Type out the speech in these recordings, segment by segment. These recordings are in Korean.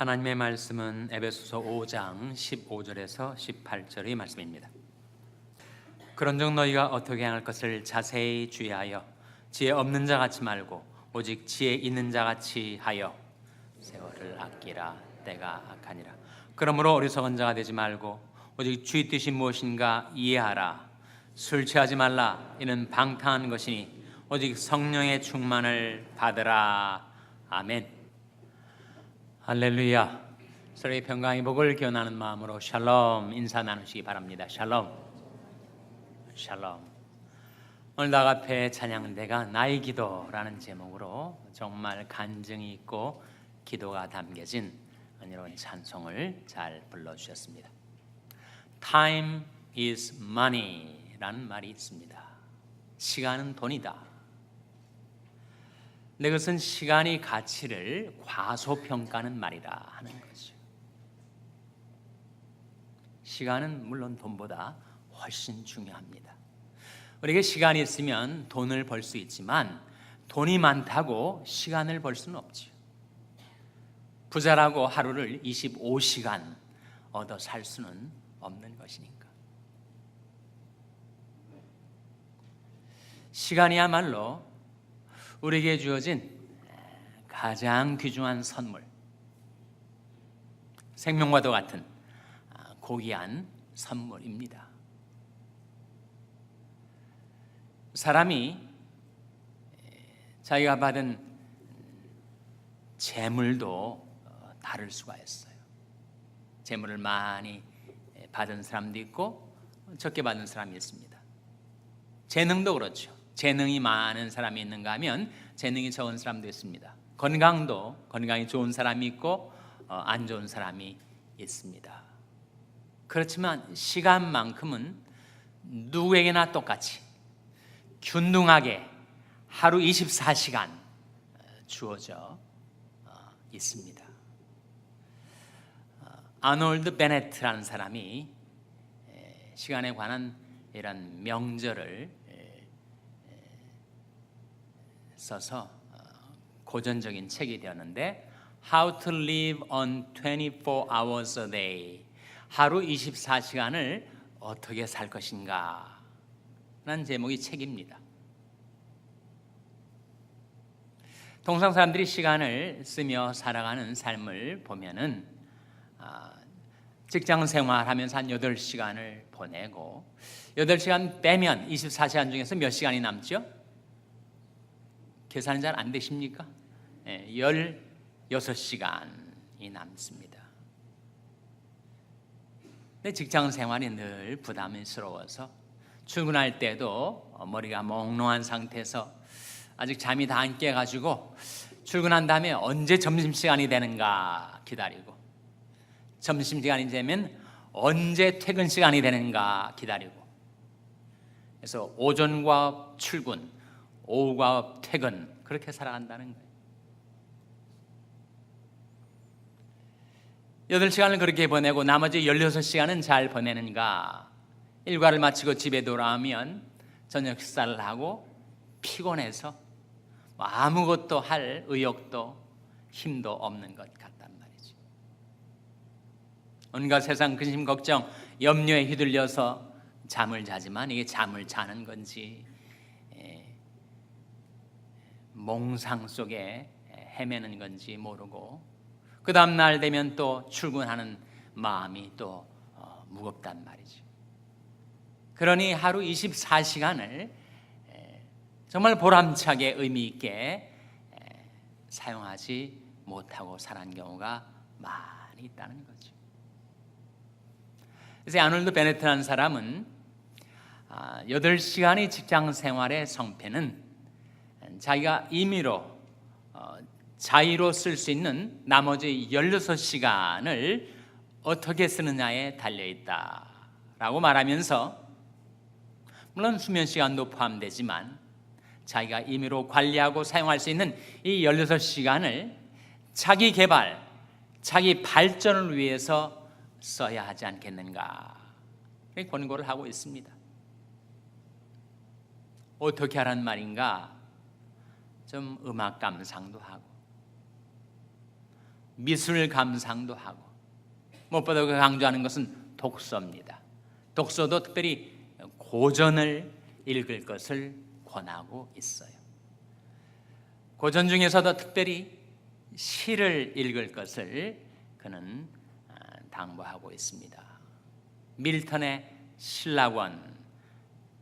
하나님의 말씀은 에베소서 5장 15절에서 18절의 말씀입니다. 그런즉 너희가 어떻게 행할 것을 자세히 주의하여 지혜 없는 자 같이 말고 오직 지혜 있는 자 같이 하여 세월을 아끼라. 때가 악하니라. 그러므로 어리석은 자가 되지 말고 오직 주의 뜻이 무엇인가 이해하라. 술 취하지 말라. 이는 방탕한 것이니 오직 성령의 충만을 받으라. 아멘. 할렐루야. 서로의 평강의 복을 기원하는 마음으로 샬롬 인사 나누시기 바랍니다. 샬롬. 샬롬. 오늘 나 앞에 찬양대가 나의 기도라는 제목으로 정말 간증이 있고 기도가 담겨진 은혜로운 찬송을 잘 불러주셨습니다. Time is money 라는 말이 있습니다. 시간은 돈이다. 근데 그것은 시간의 가치를 과소평가하는 말이라 하는 거죠. 시간은 물론 돈보다 훨씬 중요합니다. 우리에게 시간이 있으면 돈을 벌 수 있지만 돈이 많다고 시간을 벌 수는 없죠. 부자라고 하루를 25시간 얻어 살 수는 없는 것이니까. 시간이야말로 우리에게 주어진 가장 귀중한 선물, 생명과도 같은 고귀한 선물입니다. 사람이 자기가 받은 재물도 다를 수가 있어요. 재물을 많이 받은 사람도 있고 적게 받은 사람이 있습니다. 재능도 그렇죠. 재능이 많은 사람이 있는가 하면 재능이 적은 사람도 있습니다. 건강이 좋은 사람이 있고 안 좋은 사람이 있습니다. 그렇지만 시간만큼은 누구에게나 똑같이 균등하게 하루 24시간 주어져 있습니다. 아놀드 베네트라는 사람이 시간에 관한 이런 명절을 써서 고전적인 책이 되었는데 How to live on 24 hours a day, 하루 24시간을 어떻게 살 것인가 라는 제목의 책입니다. 통상 사람들이 시간을 쓰며 살아가는 삶을 보면은 직장 생활하면서 한 8시간을 보내고 8시간 빼면 24시간 중에서 몇 시간이 남죠? 계산이 잘 안 되십니까? 16시간이 남습니다. 근데 직장 생활이 늘 부담스러워서 출근할 때도 머리가 몽롱한 상태에서 아직 잠이 다 안 깨가지고 출근한 다음에 언제 점심시간이 되는가 기다리고 점심시간이 되면 언제 퇴근 시간이 되는가 기다리고 그래서 오전과 출근, 오후가 퇴근 그렇게 살아간다는 거예요. 8시간을 그렇게 보내고 나머지 16시간은 잘 보내는가. 일과를 마치고 집에 돌아오면 저녁 식사를 하고 피곤해서 아무것도 할 의욕도 힘도 없는 것 같단 말이죠. 온갖 세상 근심 걱정 염려에 휘둘려서 잠을 자지만 이게 잠을 자는 건지 몽상 속에 헤매는 건지 모르고 그 다음 날 되면 또 출근하는 마음이 또 무겁단 말이죠. 그러니 하루 24시간을 정말 보람차게 의미 있게 사용하지 못하고 살아간 경우가 많이 있다는 거죠. 그래서 아놀드 베네트라는 사람은 8시간의 직장 생활의 성패는 자기가 임의로 자의로 쓸 수 있는 나머지 16시간을 어떻게 쓰느냐에 달려있다라고 말하면서 물론 수면 시간도 포함되지만 자기가 임의로 관리하고 사용할 수 있는 이 16시간을 자기 개발, 자기 발전을 위해서 써야 하지 않겠는가 권고를 하고 있습니다. 어떻게 하란 말인가? 좀 음악 감상도 하고 미술 감상도 하고, 무엇보다 그 강조하는 것은 독서입니다. 독서도 특별히 고전을 읽을 것을 권하고 있어요. 고전 중에서도 특별히 시를 읽을 것을 그는 당부하고 있습니다. 밀턴의 신라권,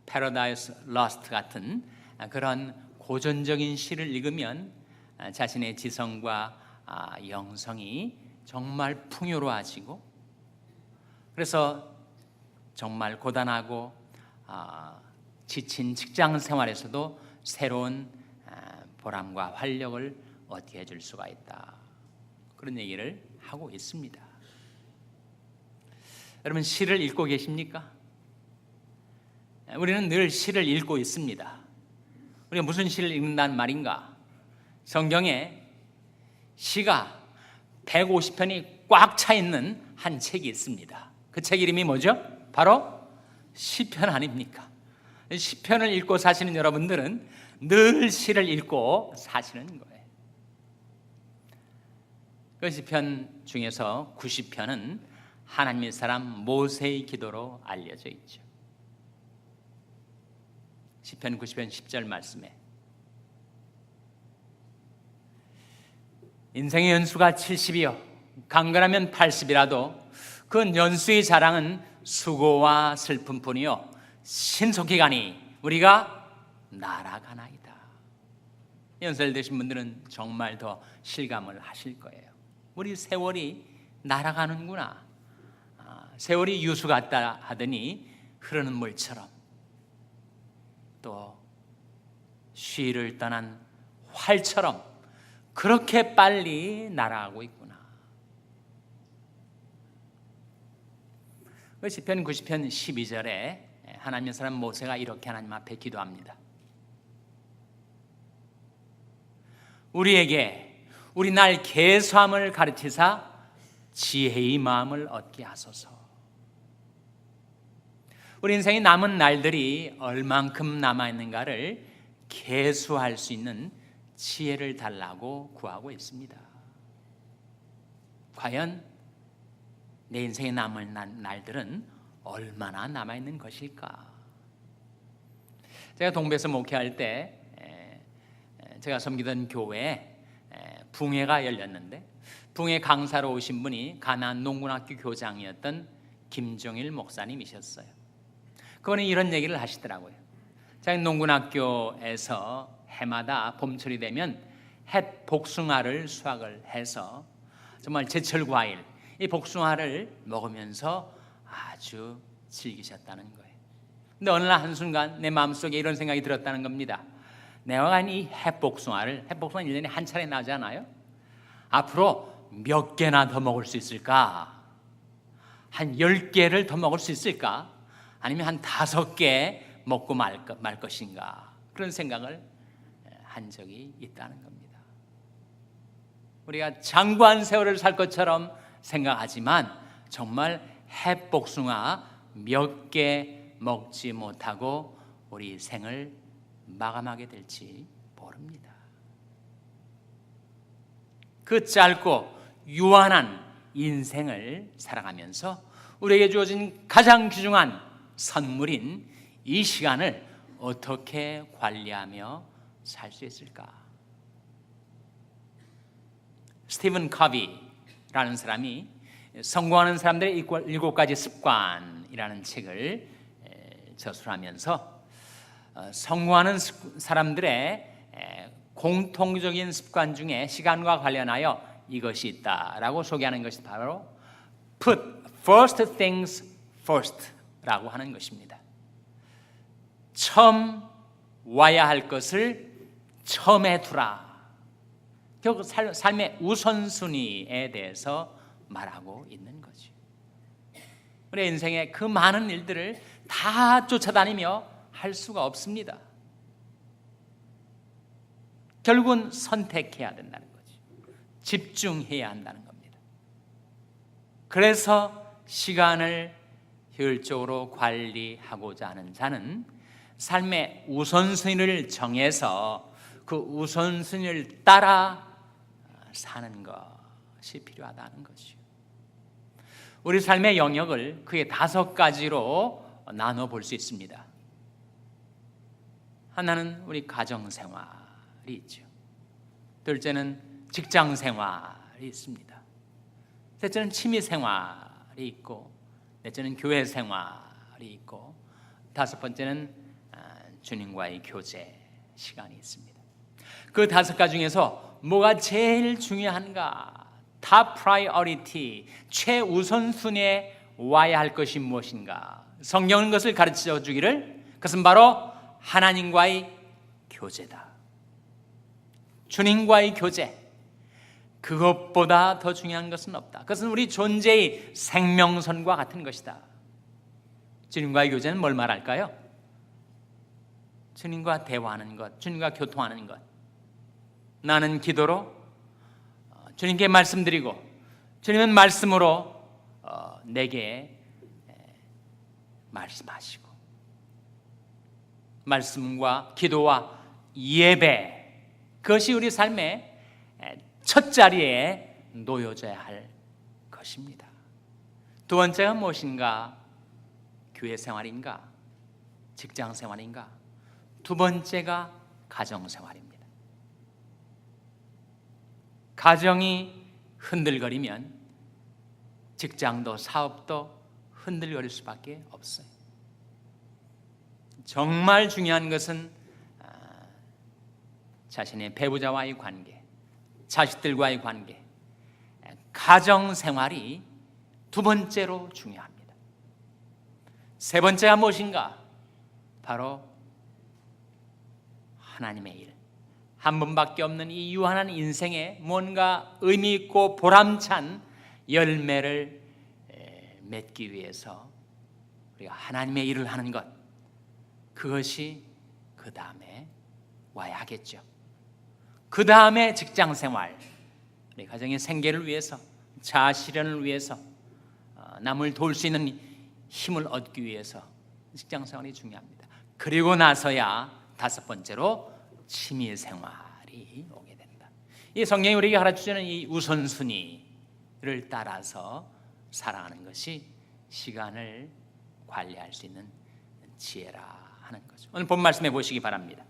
패러다이스 러스트 같은 그런 고전적인 시를 읽으면 자신의 지성과 영성이 정말 풍요로워지고, 그래서 정말 고단하고 지친 직장 생활에서도 새로운 보람과 활력을 얻게 해줄 수가 있다, 그런 얘기를 하고 있습니다. 여러분, 시를 읽고 계십니까? 우리는 늘 시를 읽고 있습니다. 우리가 무슨 시를 읽는다는 말인가? 성경에 시가 150편이 꽉 차 있는 한 책이 있습니다. 그 책 이름이 뭐죠? 바로 시편 아닙니까? 시편을 읽고 사시는 여러분들은 늘 시를 읽고 사시는 거예요. 그 시편 중에서 90편은 하나님의 사람 모세의 기도로 알려져 있죠. 시편 90편 10절 말씀에 인생의 연수가 70이요 강건하면 80이라도 그 연수의 자랑은 수고와 슬픔뿐이요 신속히 가니 우리가 날아가나이다. 연설되신 분들은 정말 더 실감을 하실 거예요. 우리 세월이 날아가는구나. 세월이 유수 같다 하더니 흐르는 물처럼, 또 쉬를 떠난 활처럼 그렇게 빨리 날아가고 있구나. 시편 90편 12절에 하나님의 사람 모세가 이렇게 하나님 앞에 기도합니다. 우리에게 우리 날 계수함을 가르치사 지혜의 마음을 얻게 하소서. 우리 인생에 남은 날들이 얼만큼 남아있는가를 계수할 수 있는 지혜를 달라고 구하고 있습니다. 과연 내 인생에 남은 날들은 얼마나 남아있는 것일까? 제가 동배에서 목회할 때 제가 섬기던 교회에 붕회가 열렸는데, 붕회 강사로 오신 분이 가나안 농군학교 교장이었던 김종일 목사님이셨어요. 그분이 이런 얘기를 하시더라고요. 자기 농군학교에서 해마다 봄철이 되면 햇 복숭아를 수확을 해서 정말 제철 과일, 이 복숭아를 먹으면서 아주 즐기셨다는 거예요. 근데 어느 날 한순간 내 마음속에 이런 생각이 들었다는 겁니다. 내가 이 햇복숭아 1년에 한 차례 나잖아요. 앞으로 몇 개나 더 먹을 수 있을까? 한 10개를 더 먹을 수 있을까? 아니면 한 5개 먹고 말 것인가? 그런 생각을 한 적이 있다는 겁니다. 우리가 장구한 세월을 살 것처럼 생각하지만 정말 햇복숭아 몇 개 먹지 못하고 우리 생을 마감하게 될지 모릅니다. 그 짧고 유한한 인생을 살아가면서 우리에게 주어진 가장 귀중한 선물인 이 시간을 어떻게 관리하며 살 수 있을까? 스티븐 커비라는 사람이 성공하는 사람들의 7가지 습관이라는 책을 저술하면서 성공하는 사람들의 공통적인 습관 중에 시간과 관련하여 이것이 있다라고 소개하는 것이 바로 Put first things first 라고 하는 것입니다. 처음 와야 할 것을 처음에 두라. 결국 삶의 우선순위에 대해서 말하고 있는 거죠. 우리 인생의 그 많은 일들을 다 쫓아다니며 할 수가 없습니다. 결국은 선택해야 된다는 거죠. 집중해야 한다는 겁니다. 그래서 시간을 효율적으로 관리하고자 하는 자는 삶의 우선순위를 정해서 그 우선순위를 따라 사는 것, 것이 필요하다는 것이요. 우리 삶의 영역을 크게 5가지로 나눠 볼 수 있습니다. 하나는 우리 가정생활이 있죠. 둘째는 직장생활이 있습니다. 셋째는 취미생활이 있고, 넷째는 교회생활이 있고, 5번째는 주님과의 교제 시간이 있습니다. 그 5가지 중에서 뭐가 제일 중요한가? 탑 프라이어리티, 최우선순위에 와야 할 것이 무엇인가? 성경은 그것을 가르쳐 주기를, 그것은 바로 하나님과의 교제다. 주님과의 교제, 그것보다 더 중요한 것은 없다. 그것은 우리 존재의 생명선과 같은 것이다. 주님과의 교제는 뭘 말할까요? 주님과 대화하는 것, 주님과 교통하는 것. 나는 기도로 주님께 말씀드리고, 주님은 말씀으로 내게 말씀하시고, 말씀과 기도와 예배, 그것이 우리 삶의 첫 자리에 놓여져야 할 것입니다. 두 번째가 무엇인가? 교회 생활인가? 직장 생활인가? 두 번째가 가정 생활입니다. 가정이 흔들거리면 직장도 사업도 흔들거릴 수밖에 없어요. 정말 중요한 것은 자신의 배우자와의 관계, 자식들과의 관계, 가정 생활이 두 번째로 중요합니다. 세 번째가 무엇인가? 바로 하나님의 일. 한 번밖에 없는 이 유한한 인생에 뭔가 의미 있고 보람찬 열매를 맺기 위해서 우리가 하나님의 일을 하는 것, 그것이 그 다음에 와야 하겠죠. 그 다음에 직장 생활, 우리 가정의 생계를 위해서, 자아 실현을 위해서, 남을 도울 수 있는 힘을 얻기 위해서 직장 생활이 중요합니다. 그리고 나서야 5번째로 취미 생활이 오게 된다. 이 성경이 우리에게 가르쳐주는 이 우선순위를 따라서 살아가는 것이 시간을 관리할 수 있는 지혜라 하는 거죠. 오늘 본 말씀해 보시기 바랍니다.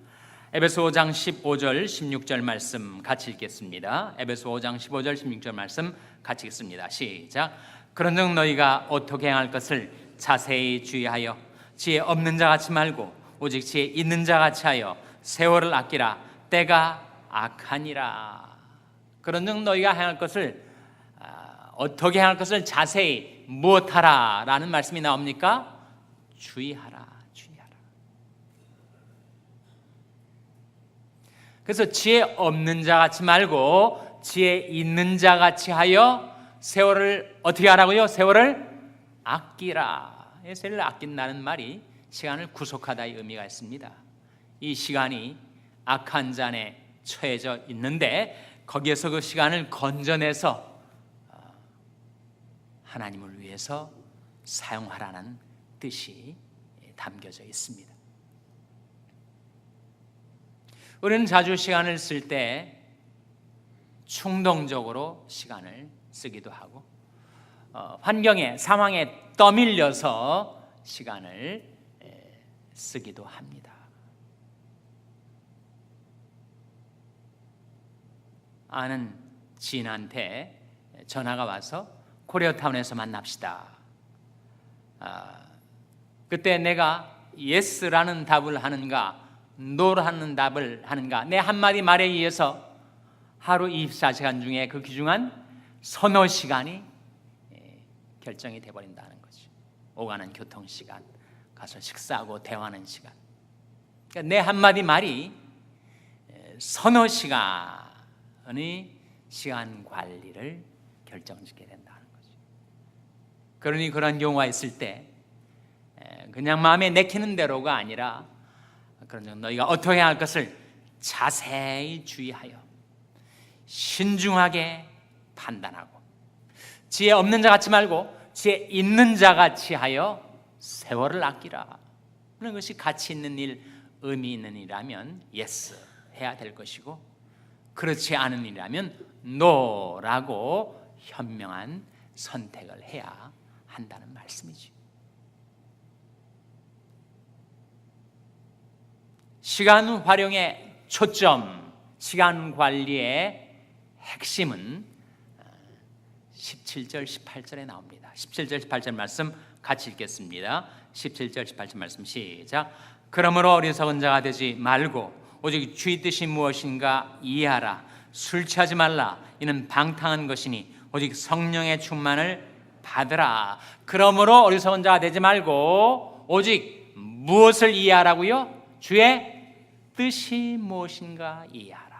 에베소 5장 15절 16절 말씀 같이 읽겠습니다. 에베소 5장 15절 16절 말씀 같이 읽습니다. 시작. 그런즉 너희가 어떻게 행할 것을 자세히 주의하여 지혜 없는 자 같이 말고 오직 지혜 있는 자 같이 하여 세월을 아끼라. 때가 악하니라. 그런즉 너희가 행할 것을 어떻게 행할 것을 자세히 무엇하라 라는 말씀이 나옵니까? 주의하라. 그래서 지혜 없는 자 같이 말고 지혜 있는 자 같이 하여 세월을 어떻게 하라고요? 세월을 아끼라. 세월을 아낀다는 말이 시간을 구속하다의 의미가 있습니다. 이 시간이 악한 잔에 처해져 있는데 거기에서 그 시간을 건져내서 하나님을 위해서 사용하라는 뜻이 담겨져 있습니다. 우리는 자주 시간을 쓸 때 충동적으로 시간을 쓰기도 하고 환경에, 상황에 떠밀려서 시간을 쓰기도 합니다. 아는 지인한테 전화가 와서 코리아타운에서 만납시다. 그때 내가 예스라는 답을 하는가 노라는 답을 하는가, 내 한마디 말에 의해서 하루 24시간 중에 그 귀중한 서너 시간이 결정이 돼버린다는 거죠. 오가는 교통시간, 가서 식사하고 대화하는 시간, 그러니까 내 한마디 말이 서너 시간의 시간 관리를 결정짓게 된다는 거죠. 그러니 그런 경우가 있을 때 그냥 마음에 내키는 대로가 아니라, 그런즉 너희가 어떻게 할 것을 자세히 주의하여 신중하게 판단하고 지혜 없는 자 같이 말고 지혜 있는 자 같이 하여 세월을 아끼라. 그런 것이 가치 있는 일, 의미 있는 일이라면 yes 해야 될 것이고, 그렇지 않은 일이라면 no라고 현명한 선택을 해야 한다는 말씀이죠. 시간 활용의 초점, 시간 관리의 핵심은 17절, 18절에 나옵니다. 17절, 18절 말씀 같이 읽겠습니다. 17절, 18절 말씀 시작. 그러므로 어리석은 자가 되지 말고 오직 주의 뜻이 무엇인가 이해하라. 술 취하지 말라. 이는 방탕한 것이니 오직 성령의 충만을 받으라. 그러므로 어리석은 자가 되지 말고 오직 무엇을 이해하라고요? 주의 뜻이 무엇인가 이해하라.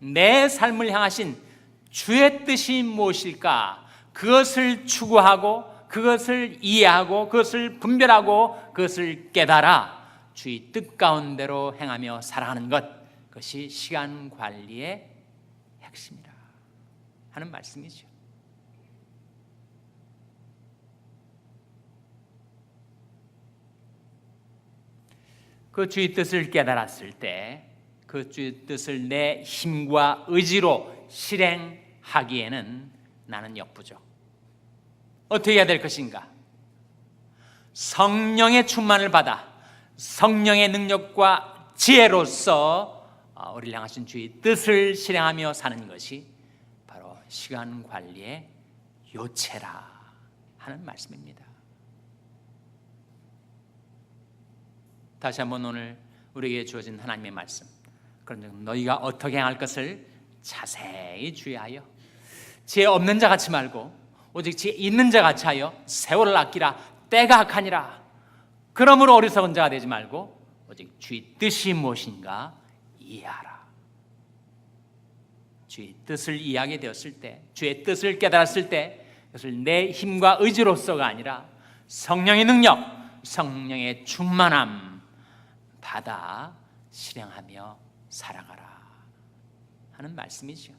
내 삶을 향하신 주의 뜻이 무엇일까? 그것을 추구하고 그것을 이해하고 그것을 분별하고 그것을 깨달아 주의 뜻 가운데로 행하며 살아가는 것, 그것이 시간 관리의 핵심이라 하는 말씀이죠. 그 주의 뜻을 깨달았을 때 그 주의 뜻을 내 힘과 의지로 실행하기에는 나는 역부족. 어떻게 해야 될 것인가? 성령의 충만을 받아 성령의 능력과 지혜로서 우리를 향하신 주의 뜻을 실행하며 사는 것이 바로 시간 관리의 요체라 하는 말씀입니다. 다시 한번 오늘 우리에게 주어진 하나님의 말씀, 그런 너희가 어떻게 행할 것을 자세히 주의하여 지혜 없는 자 같이 말고 오직 지혜 있는 자 같이 하여 세월을 아끼라. 때가 악하니라. 그러므로 어리석은 자가 되지 말고 오직 주의 뜻이 무엇인가 이해하라. 주의 뜻을 이해하게 되었을 때, 주의 뜻을 깨달았을 때 그것을 내 힘과 의지로서가 아니라 성령의 능력, 성령의 충만함 받아 실행하며 살아가라 하는 말씀이죠.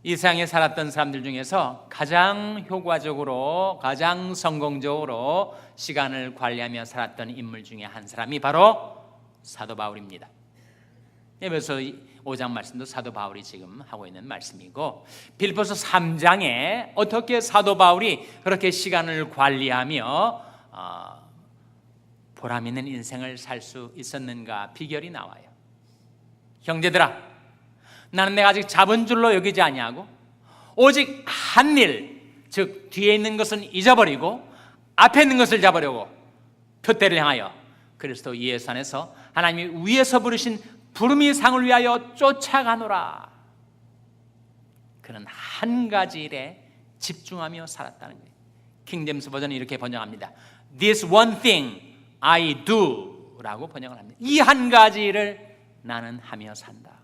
이 세상에 살았던 사람들 중에서 가장 효과적으로, 가장 성공적으로 시간을 관리하며 살았던 인물 중에 한 사람이 바로 사도 바울입니다. 에베소 5장 말씀도 사도 바울이 지금 하고 있는 말씀이고, 빌립보서 3장에 어떻게 사도 바울이 그렇게 시간을 관리하며 보람 있는 인생을 살 수 있었는가 비결이 나와요. 형제들아, 나는 내가 아직 잡은 줄로 여기지 아니하고 오직 한 일, 즉 뒤에 있는 것은 잊어버리고 앞에 있는 것을 잡으려고 표대를 향하여 그리스도 예수 안에서 하나님이 위에서 부르신 부름의 상을 위하여 쫓아가노라. 그는 한 가지 일에 집중하며 살았다는 거예요. 킹제임스 버전은 이렇게 번역합니다. This one thing I do 라고 번역을 합니다. 이 한 가지 일을 나는 하며 산다.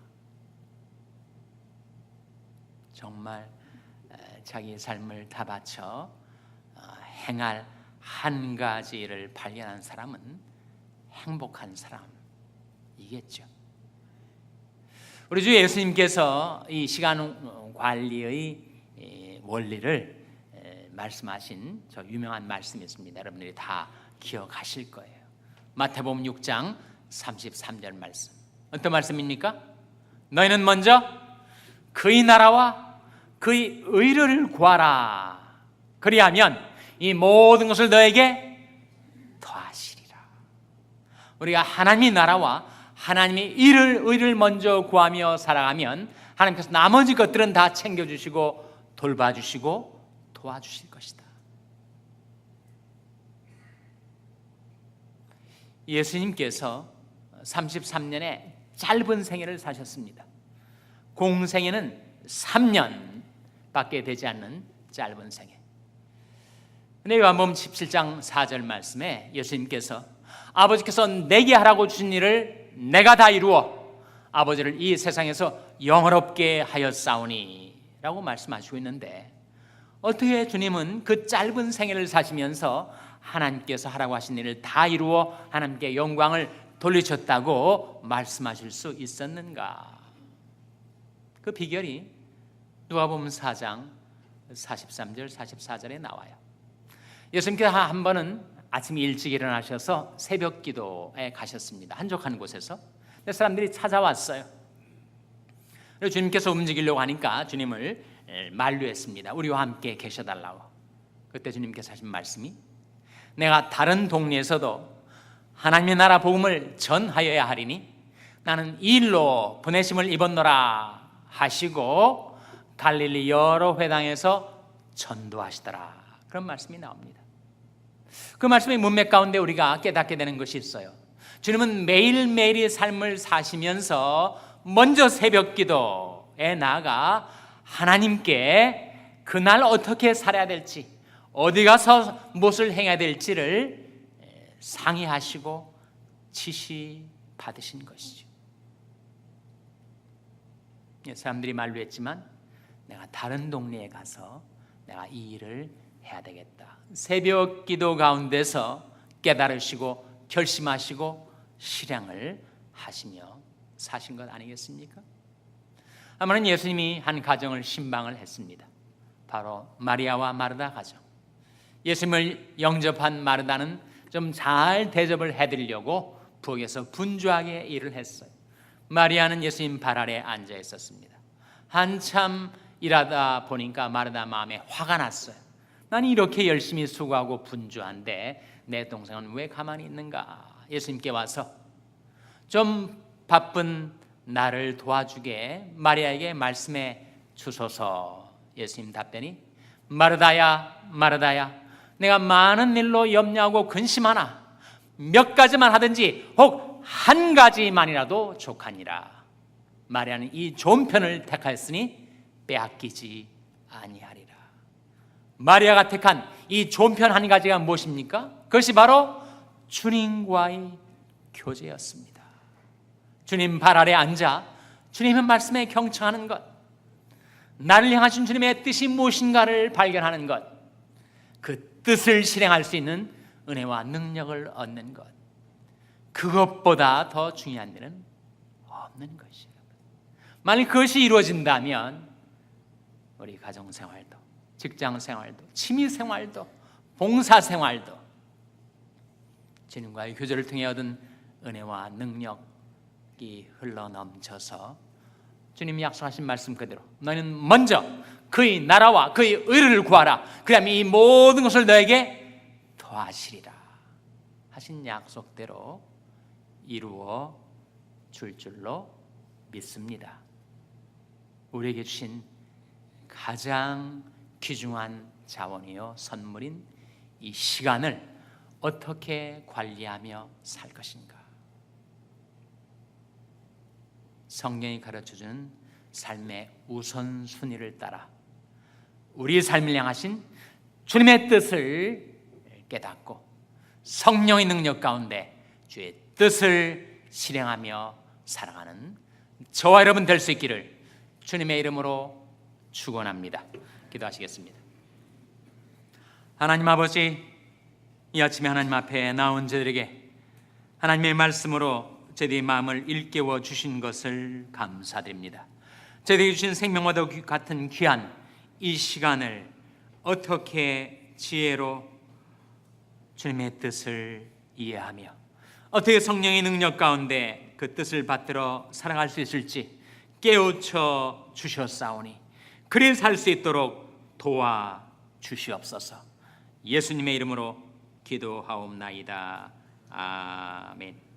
정말 자기의 삶을 다 바쳐 행할 한 가지 일을 발견한 사람은 행복한 사람이겠죠. 우리 주 예수님께서 이 시간 관리의 원리를 말씀하신 저 유명한 말씀이 있습니다. 여러분들이 다 기억하실 거예요. 마태복음 6장 33절 말씀. 어떤 말씀입니까? 너희는 먼저 그의 나라와 그의 의를 구하라. 그리하면 이 모든 것을 너에게 더하시리라. 우리가 하나님의 나라와 하나님의 의를 먼저 구하며 살아가면 하나님께서 나머지 것들은 다 챙겨주시고 돌봐주시고 도와주실 것이다. 예수님께서 33년의 짧은 생애를 사셨습니다. 공생애는 3년밖에 되지 않는 짧은 생애. 근데 요한복음 17장 4절 말씀에 예수님께서 아버지께서 내게 하라고 주신 일을 내가 다 이루어 아버지를 이 세상에서 영화롭게 하였사오니 라고 말씀하시고 있는데, 어떻게 주님은 그 짧은 생애를 사시면서 하나님께서 하라고 하신 일을 다 이루어 하나님께 영광을 돌리셨다고 말씀하실 수 있었는가? 그 비결이 누가복음 4장 43절 44절에 나와요. 예수님께서 한 번은 아침 일찍 일어나셔서 새벽 기도에 가셨습니다. 한적한 곳에서. 근데 사람들이 찾아왔어요. 그래서 주님께서 움직이려고 하니까 주님을 만류했습니다. 우리와 함께 계셔달라고. 그때 주님께서 하신 말씀이 내가 다른 동네에서도 하나님의 나라 복음을 전하여야 하리니 나는 이 일로 보내심을 입었노라 하시고 갈릴리 여러 회당에서 전도하시더라. 그런 말씀이 나옵니다. 그 말씀의 문맥 가운데 우리가 깨닫게 되는 것이 있어요. 주님은 매일매일의 삶을 사시면서 먼저 새벽 기도에 나아가 하나님께 그날 어떻게 살아야 될지, 어디 가서 무엇을 행해야 될지를 상의하시고 지시 받으신 것이죠. 사람들이 만류했지만 내가 다른 동네에 가서 내가 이 일을 해야 되겠다. 새벽 기도 가운데서 깨달으시고 결심하시고 실행을 하시며 사신 것 아니겠습니까? 아마는 예수님이 한 가정을 신방을 했습니다. 바로 마리아와 마르다 가정. 예수님을 영접한 마르다는 좀 잘 대접을 해드리려고 부엌에서 분주하게 일을 했어요. 마리아는 예수님 발 아래 앉아 있었습니다. 한참 일하다 보니까 마르다 마음에 화가 났어요. 나는 이렇게 열심히 수고하고 분주한데 내 동생은 왜 가만히 있는가? 예수님께 와서 좀 바쁜 나를 도와주게 마리아에게 말씀해 주소서. 예수님 답변이 마르다야 마르다야 내가 많은 일로 염려하고 근심하나 몇 가지만 하든지 혹 한 가지만이라도 족하니라. 마리아는 이 좋은 편을 택하였으니 빼앗기지 아니하리라. 마리아가 택한 이 좋은 편 한 가지가 무엇입니까? 그것이 바로 주님과의 교제였습니다. 주님 발 아래 앉아 주님의 말씀에 경청하는 것, 나를 향하신 주님의 뜻이 무엇인가를 발견하는 것, 그 뜻을 실행할 수 있는 은혜와 능력을 얻는 것, 그것보다 더 중요한 일은 없는 것이에요. 만약 그것이 이루어진다면 우리 가정생활도, 직장생활도, 취미생활도, 봉사생활도 주님과의 교제를 통해 얻은 은혜와 능력이 흘러넘쳐서 주님이 약속하신 말씀 그대로 너희는 먼저 그의 나라와 그의 의를 구하라. 그다음 이 모든 것을 너에게 더하시리라 하신 약속대로 이루어 줄 줄로 믿습니다. 우리에게 주신 가장 귀중한 자원이요 선물인 이 시간을 어떻게 관리하며 살 것인가? 성경이 가르쳐주는 삶의 우선순위를 따라 우리의 삶을 향하신 주님의 뜻을 깨닫고 성령의 능력 가운데 주의 뜻을 실행하며 살아가는 저와 여러분 될 수 있기를 주님의 이름으로 축원합니다. 기도하시겠습니다. 하나님 아버지, 이 아침에 하나님 앞에 나온 저들에게 하나님의 말씀으로 저희의 마음을 일깨워 주신 것을 감사드립니다. 저희에게 주신 생명과도 같은 귀한 이 시간을 어떻게 지혜로 주님의 뜻을 이해하며 어떻게 성령의 능력 가운데 그 뜻을 받들어 살아갈 수 있을지 깨우쳐 주셨사오니 그리 살 수 있도록 도와주시옵소서. 예수님의 이름으로 기도하옵나이다. 아멘.